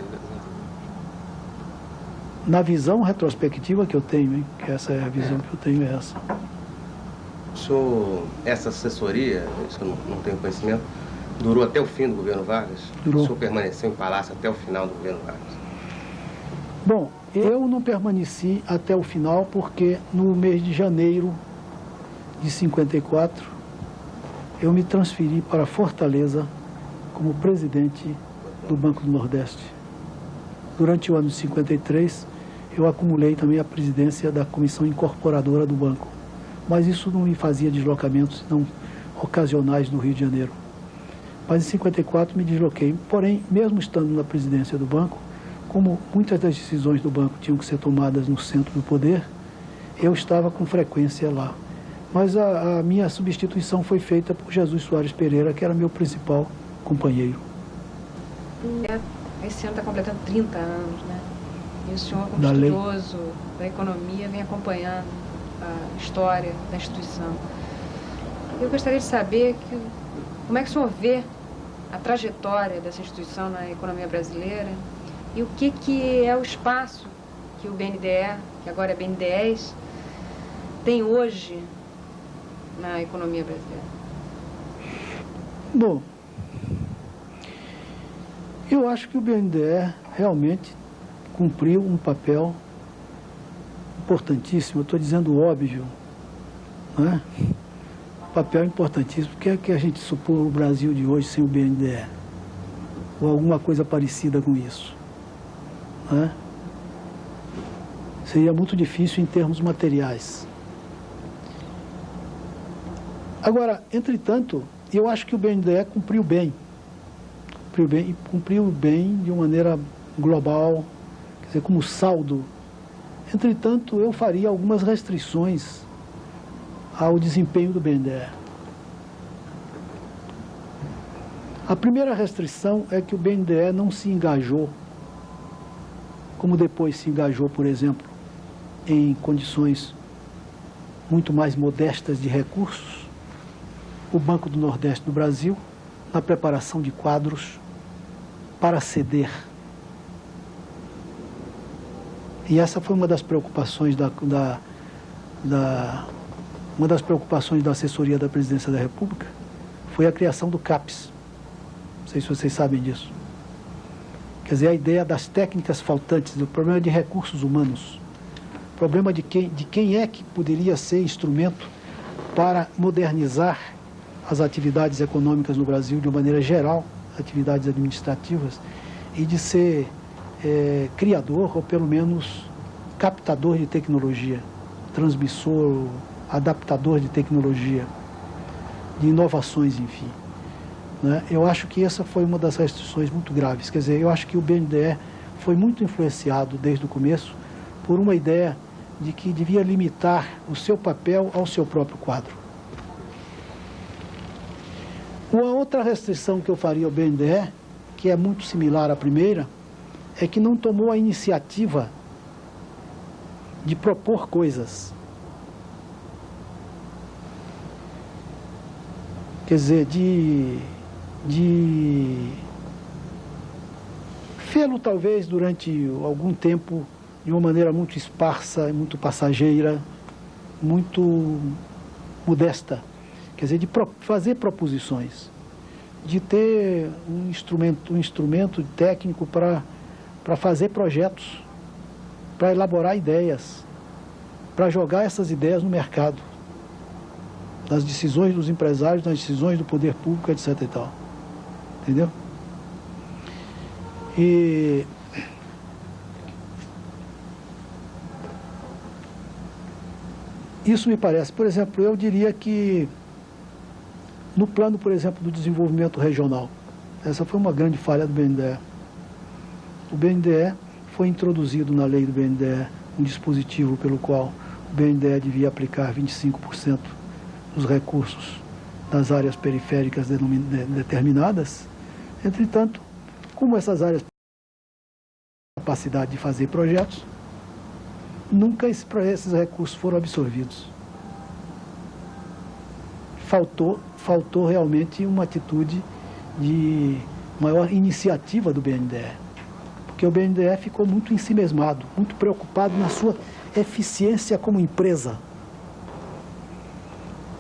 Na visão retrospectiva que eu tenho, hein? Que essa é a visão que eu tenho, é essa. Essa assessoria, isso eu não tenho conhecimento, durou até o fim do governo Vargas? Durou. O senhor permaneceu em palácio até o final do governo Vargas? Bom, eu não permaneci até o final porque no mês de janeiro de 54 eu me transferi para Fortaleza como presidente do Banco do Nordeste. Durante o ano de 53, eu acumulei também a presidência da comissão incorporadora do banco. Mas isso não me fazia deslocamentos, não ocasionais no Rio de Janeiro. Mas em 54 me desloquei. Porém, mesmo estando na presidência do banco, como muitas das decisões do banco tinham que ser tomadas no centro do poder, eu estava com frequência lá. Mas a minha substituição foi feita por Jesus Soares Pereira, que era meu principal companheiro. Esse ano está completando 30 anos, né? E o senhor, como estudioso da economia, vem acompanhando a história da instituição. Eu gostaria de saber como é que o senhor vê a trajetória dessa instituição na economia brasileira e o que é o espaço que o BNDE, que agora é BNDES, tem hoje na economia brasileira? Bom, eu acho que o BNDE realmente cumpriu um papel importantíssimo, eu estou dizendo óbvio, né? Um papel importantíssimo, porque é que a gente supor o Brasil de hoje sem o BNDE, ou alguma coisa parecida com isso, né? Seria muito difícil em termos materiais. Agora, entretanto, eu acho que o BNDE cumpriu bem de uma maneira global, quer dizer, como saldo. Entretanto, eu faria algumas restrições ao desempenho do BNDE. A primeira restrição é que o BNDE não se engajou, como depois se engajou, por exemplo, em condições muito mais modestas de recursos, o Banco do Nordeste do Brasil, na preparação de quadros para ceder. E essa foi uma das preocupações uma das preocupações da assessoria da Presidência da República, foi a criação do CAPES. Não sei se vocês sabem disso. Quer dizer, a ideia das técnicas faltantes, do problema de recursos humanos, o problema de quem é que poderia ser instrumento para modernizar as atividades econômicas no Brasil de uma maneira geral, atividades administrativas, e de ser criador, ou pelo menos captador de tecnologia, transmissor, adaptador de tecnologia, de inovações, enfim. Né? Eu acho que essa foi uma das restrições muito graves. Quer dizer, eu acho que o BNDE foi muito influenciado desde o começo por uma ideia de que devia limitar o seu papel ao seu próprio quadro. Uma outra restrição que eu faria ao BNDE, que é muito similar à primeira, é que não tomou a iniciativa de propor coisas. Quer dizer, fê-lo talvez durante algum tempo de uma maneira muito esparsa, muito passageira, muito modesta. Quer dizer, de fazer proposições, de ter um instrumento técnico para fazer projetos, para elaborar ideias, para jogar essas ideias no mercado, nas decisões dos empresários, nas decisões do poder público, etc. e tal. Entendeu? E isso me parece, por exemplo, eu diria que no plano, por exemplo, do desenvolvimento regional, essa foi uma grande falha do BNDE. O BNDE foi introduzido na lei do BNDE um dispositivo pelo qual o BNDE devia aplicar 25% dos recursos das áreas periféricas determinadas. Entretanto, como essas áreas têm capacidade de fazer projetos, nunca esses recursos foram absorvidos. Faltou realmente uma atitude de maior iniciativa do BNDE, porque o BNDE ficou muito ensimesmado, muito preocupado na sua eficiência como empresa.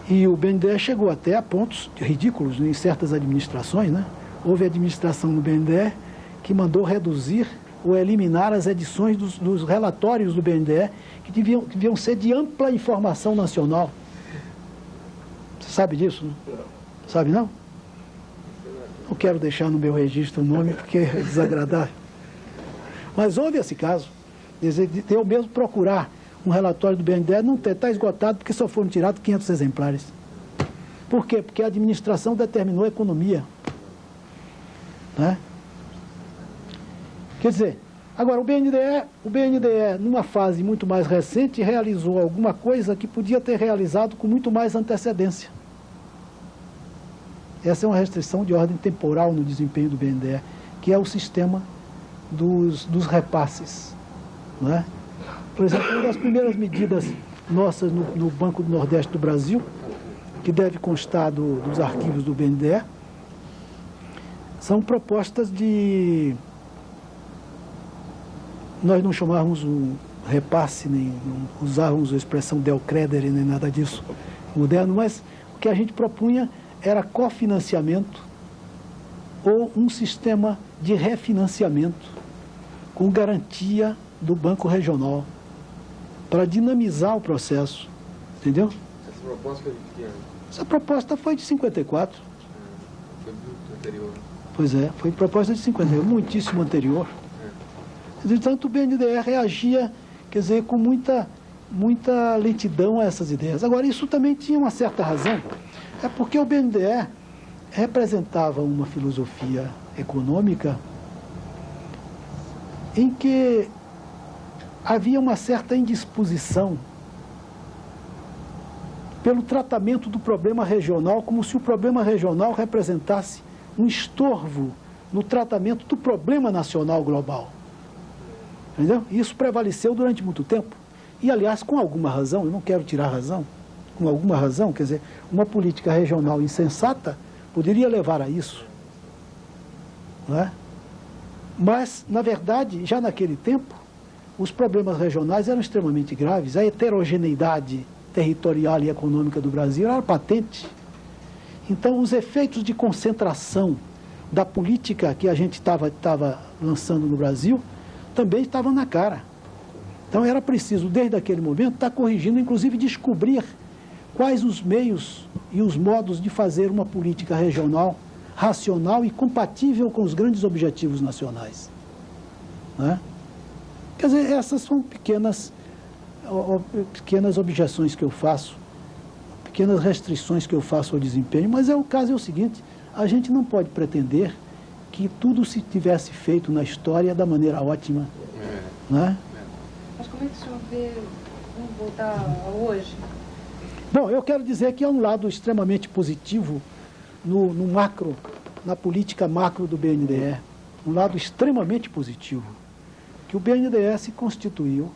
E o BNDE chegou até a pontos ridículos em certas administrações, né? Houve administração no BNDE que mandou reduzir ou eliminar as edições dos relatórios do BNDE que deviam ser de ampla informação nacional. Você sabe disso, não? Sabe não? Não quero deixar no meu registro o nome porque é desagradável. Mas houve esse caso. De eu mesmo procurar um relatório do BNDE, não está esgotado porque só foram tirados 500 exemplares. Por quê? Porque a administração determinou a economia. Né? Quer dizer, agora o BNDE, numa fase muito mais recente, realizou alguma coisa que podia ter realizado com muito mais antecedência. Essa é uma restrição de ordem temporal no desempenho do BNDE, que é o sistema dos repasses. Não é? Por exemplo, uma das primeiras medidas nossas no Banco do Nordeste do Brasil, que deve constar dos arquivos do BNDE, são propostas de... Nós não chamávamos repasse, nem não usávamos a expressão del credere, nem nada disso moderno, mas o que a gente propunha era cofinanciamento ou um sistema de refinanciamento com garantia do Banco Regional para dinamizar o processo, entendeu? Essa proposta foi de que ano? Essa proposta foi de 54. Foi muito anterior. Pois é, foi proposta de 51, muitíssimo anterior. Entretanto, o BNDE reagia, quer dizer, com muita lentidão a essas ideias. Agora, isso também tinha uma certa razão, é porque o BNDE representava uma filosofia econômica em que havia uma certa indisposição pelo tratamento do problema regional, como se o problema regional representasse um estorvo no tratamento do problema nacional global. Entendeu? Isso prevaleceu durante muito tempo. E, aliás, com alguma razão, eu não quero tirar razão, com alguma razão, quer dizer, uma política regional insensata poderia levar a isso. Não é? Mas, na verdade, já naquele tempo, os problemas regionais eram extremamente graves. A heterogeneidade territorial e econômica do Brasil era patente. Então, os efeitos de concentração da política que a gente estava lançando no Brasil também estavam na cara. Então, era preciso, desde aquele momento, estar corrigindo, inclusive descobrir quais os meios e os modos de fazer uma política regional racional e compatível com os grandes objetivos nacionais. Né? Quer dizer, essas são pequenas objeções que eu faço, pequenas restrições que eu faço ao desempenho, mas o caso é o seguinte: a gente não pode pretender que tudo se tivesse feito na história da maneira ótima. Né? Mas como é que o senhor vê, vamos voltar a hoje? Bom, eu quero dizer que há um lado extremamente positivo no macro, na política macro do BNDE, um lado extremamente positivo, que o BNDE se constituiu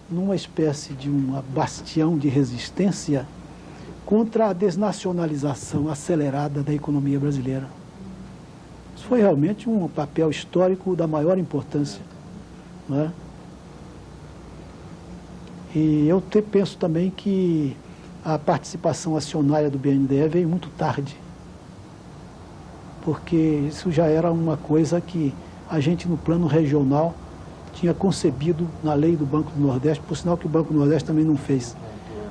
numa espécie de um bastião de resistência contra a desnacionalização acelerada da economia brasileira. Isso foi realmente um papel histórico da maior importância. Não é? E eu penso também que a participação acionária do BNDE veio muito tarde, porque isso já era uma coisa que a gente, no plano regional, tinha concebido na lei do Banco do Nordeste, por sinal que o Banco do Nordeste também não fez,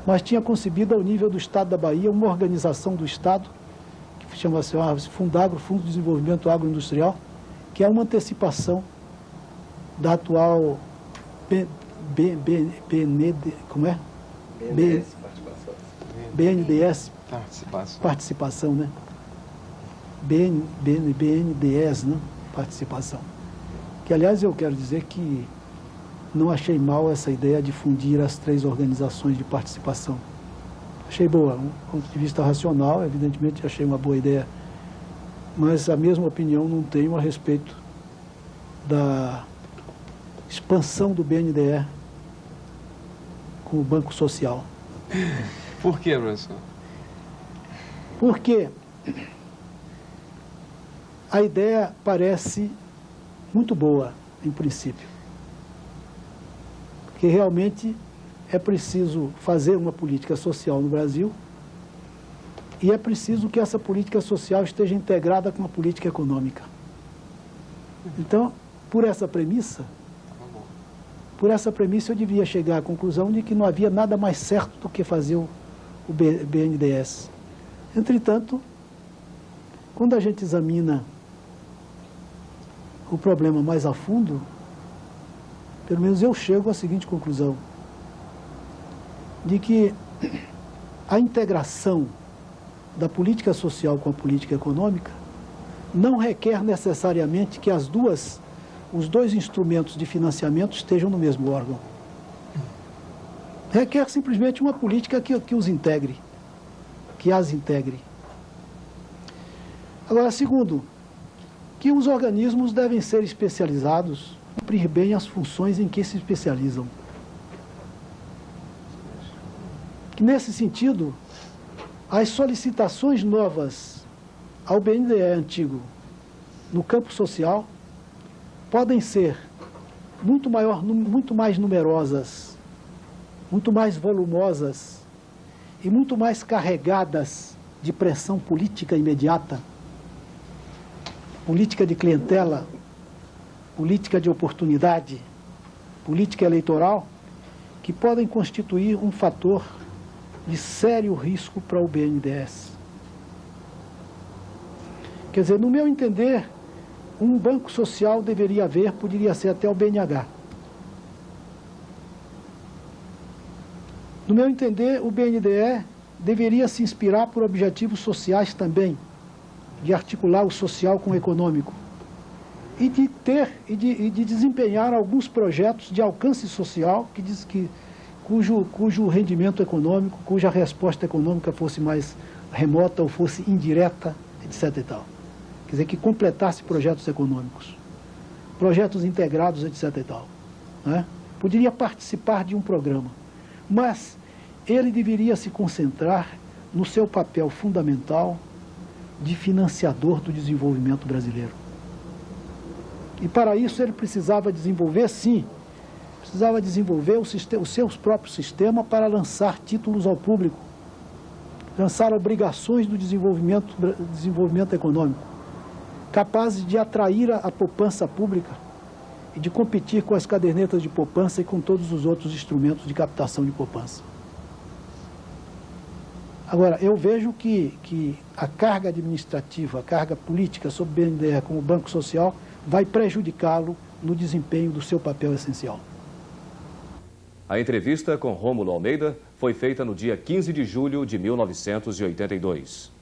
mas tinha concebido ao nível do Estado da Bahia uma organização do Estado, que chama-se Fundagro, Fundo de Desenvolvimento Agroindustrial, que é uma antecipação da atual como é? BNDES, participação, né? BNDES, né? Participação. Que, aliás, eu quero dizer que não achei mal essa ideia de fundir as três organizações de participação. Achei boa, do ponto de vista racional, evidentemente achei uma boa ideia, mas a mesma opinião não tenho a respeito da expansão do BNDE com o Banco Social. Por quê, professor? Porque a ideia parece muito boa, em princípio. Porque realmente é preciso fazer uma política social no Brasil e é preciso que essa política social esteja integrada com a política econômica. Então, por essa premissa eu devia chegar à conclusão de que não havia nada mais certo do que fazer o BNDES. Entretanto, quando a gente examina o problema mais a fundo, pelo menos eu chego à seguinte conclusão, de que a integração da política social com a política econômica não requer necessariamente que os dois instrumentos de financiamento estejam no mesmo órgão. Requer simplesmente uma política que os integre, que as integre. Agora, segundo, que os organismos devem ser especializados, cumprir bem as funções em que se especializam. Que, nesse sentido, as solicitações novas ao BNDE antigo no campo social podem ser muito mais numerosas, muito mais volumosas e muito mais carregadas de pressão política imediata, política de clientela, política de oportunidade, política eleitoral, que podem constituir um fator de sério risco para o BNDES. Quer dizer, no meu entender, um banco social deveria haver, poderia ser até o BNH. No meu entender, o BNDE deveria se inspirar por objetivos sociais também, de articular o social com o econômico e de desempenhar alguns projetos de alcance social cujo rendimento econômico, cuja resposta econômica fosse mais remota ou fosse indireta, etc. e tal. Quer dizer, que completasse projetos econômicos, projetos integrados, etc. e tal. Né? Poderia participar de um programa, mas ele deveria se concentrar no seu papel fundamental de financiador do desenvolvimento brasileiro. E para isso ele precisava desenvolver, sim, precisava desenvolver o seu próprio sistema para lançar títulos ao público, lançar obrigações do desenvolvimento econômico, capazes de atrair a poupança pública e de competir com as cadernetas de poupança e com todos os outros instrumentos de captação de poupança. Agora, eu vejo que a carga administrativa, a carga política sobre o BNDE como Banco Social vai prejudicá-lo no desempenho do seu papel essencial. A entrevista com Rômulo Almeida foi feita no dia 15 de julho de 1982.